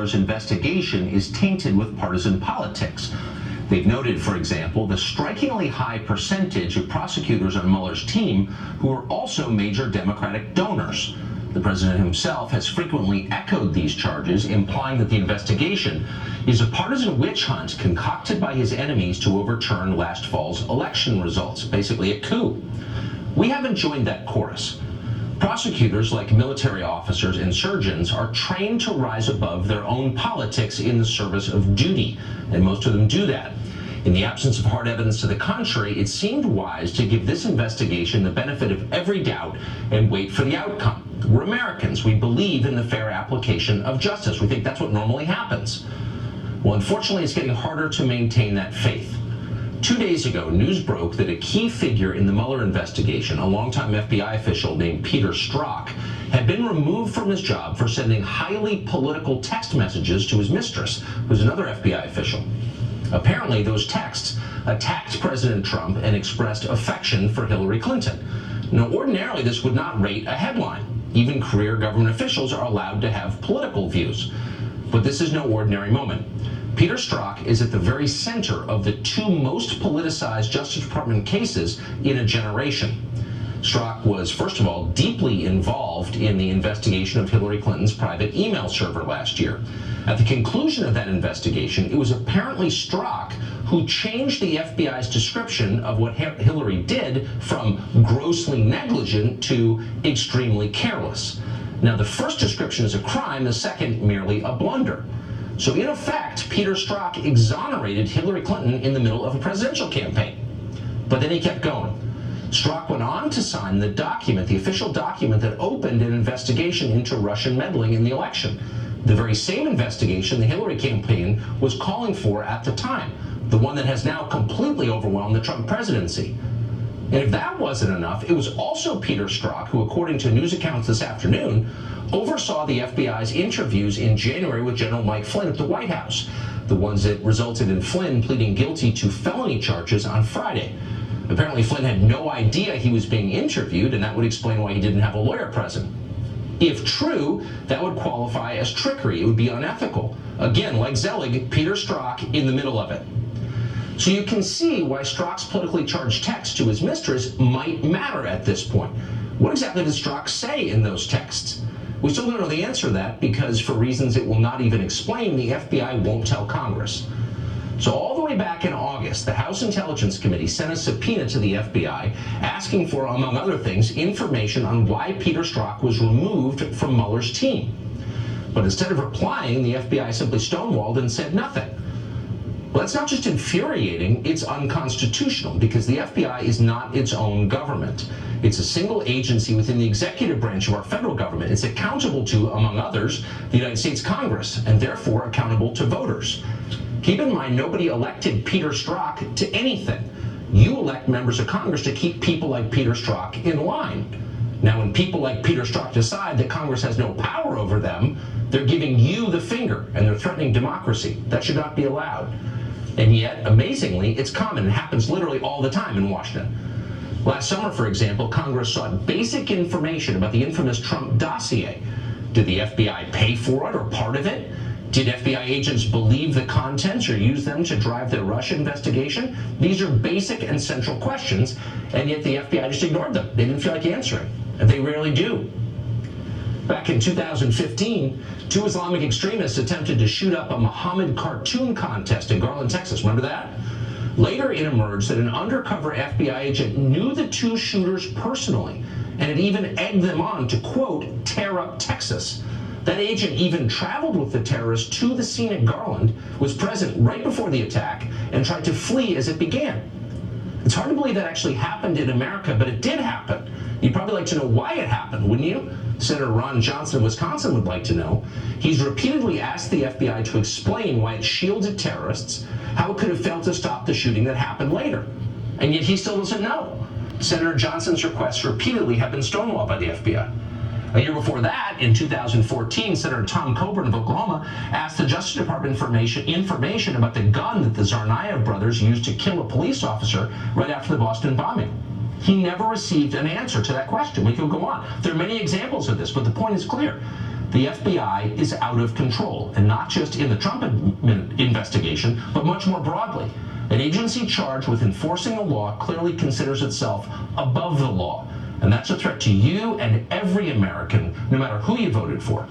Mueller's investigation is tainted with partisan politics. They've noted, for example, the strikingly high percentage of prosecutors on Mueller's team who are also major Democratic donors. The president himself has frequently echoed these charges, implying that the investigation is a partisan witch hunt concocted by his enemies to overturn last fall's election results, basically a coup. We haven't joined that chorus. Prosecutors, like military officers and surgeons, are trained to rise above their own politics in the service of duty, and most of them do that. In the absence of hard evidence to the contrary, it seemed wise to give this investigation the benefit of every doubt and wait for the outcome. We're Americans. We believe in the fair application of justice. We think that's what normally happens. Well, unfortunately, it's getting harder to maintain that faith. 2 days ago, news broke that a key figure in the Mueller investigation, a longtime FBI official named Peter Strzok, had been removed from his job for sending highly political text messages to his mistress, who's another FBI official. Apparently, those texts attacked President Trump and expressed affection for Hillary Clinton. Now, ordinarily, this would not rate a headline. Even career government officials are allowed to have political views. But this is no ordinary moment. Peter Strzok is at the very center of the two most politicized Justice Department cases in a generation. Strzok was, first of all, deeply involved in the investigation of Hillary Clinton's private email server last year. At the conclusion of that investigation, it was apparently Strzok who changed the FBI's description of what Hillary did from grossly negligent to extremely careless. Now, the first description is a crime, the second merely a blunder. So in effect, Peter Strzok exonerated Hillary Clinton in the middle of a presidential campaign. But then he kept going. Strzok went on to sign the document, the official document that opened an investigation into Russian meddling in the election. The very same investigation the Hillary campaign was calling for at the time, the one that has now completely overwhelmed the Trump presidency. And if that wasn't enough, it was also Peter Strzok who, according to news accounts this afternoon, oversaw the FBI's interviews in January with General Mike Flynn at the White House, the ones that resulted in Flynn pleading guilty to felony charges on Friday. Apparently, Flynn had no idea he was being interviewed, and that would explain why he didn't have a lawyer present. If true, that would qualify as trickery. It would be unethical. Again, like Zelig, Peter Strzok in the middle of it. So you can see why Strzok's politically charged text to his mistress might matter at this point. What exactly does Strzok say in those texts? We still don't know the answer to that because, for reasons it will not even explain, the FBI won't tell Congress. So all the way back in August, the House Intelligence Committee sent a subpoena to the FBI asking for, among other things, information on why Peter Strzok was removed from Mueller's team. But instead of replying, the FBI simply stonewalled and said nothing. Well, that's not just infuriating, it's unconstitutional because the FBI is not its own government. It's a single agency within the executive branch of our federal government. It's accountable to, among others, the United States Congress, and therefore accountable to voters. Keep in mind, nobody elected Peter Strzok to anything. You elect members of Congress to keep people like Peter Strzok in line. Now, when people like Peter Strzok decide that Congress has no power over them, they're giving you the finger and they're threatening democracy. That should not be allowed. And yet, amazingly, it's common. It happens literally all the time in Washington. Last summer, for example, Congress sought basic information about the infamous Trump dossier. Did the FBI pay for it or part of it? Did FBI agents believe the contents or use them to drive their Russia investigation? These are basic and central questions, and yet the FBI just ignored them. They didn't feel like answering, and they rarely do. Back in 2015, two Islamic extremists attempted to shoot up a Muhammad cartoon contest in Garland, Texas. Remember that? Later, it emerged that an undercover FBI agent knew the two shooters personally, and had even egged them on to, quote, tear up Texas. That agent even traveled with the terrorists to the scene at Garland, was present right before the attack, and tried to flee as it began. It's hard to believe that actually happened in America, but it did happen. You'd probably like to know why it happened, wouldn't you? Senator Ron Johnson of Wisconsin would like to know. He's repeatedly asked the FBI to explain why it shielded terrorists, how it could have failed to stop the shooting that happened later. And yet he still doesn't know. Senator Johnson's requests repeatedly have been stonewalled by the FBI. A year before that, in 2014, Senator Tom Coburn of Oklahoma asked the Justice Department information about the gun that the Tsarnaev brothers used to kill a police officer right after the Boston bombing. He never received an answer to that question. We could go on. There are many examples of this, but the point is clear. The FBI is out of control, and not just in the Trump investigation, but much more broadly. An agency charged with enforcing the law clearly considers itself above the law, and that's a threat to you and every American, no matter who you voted for.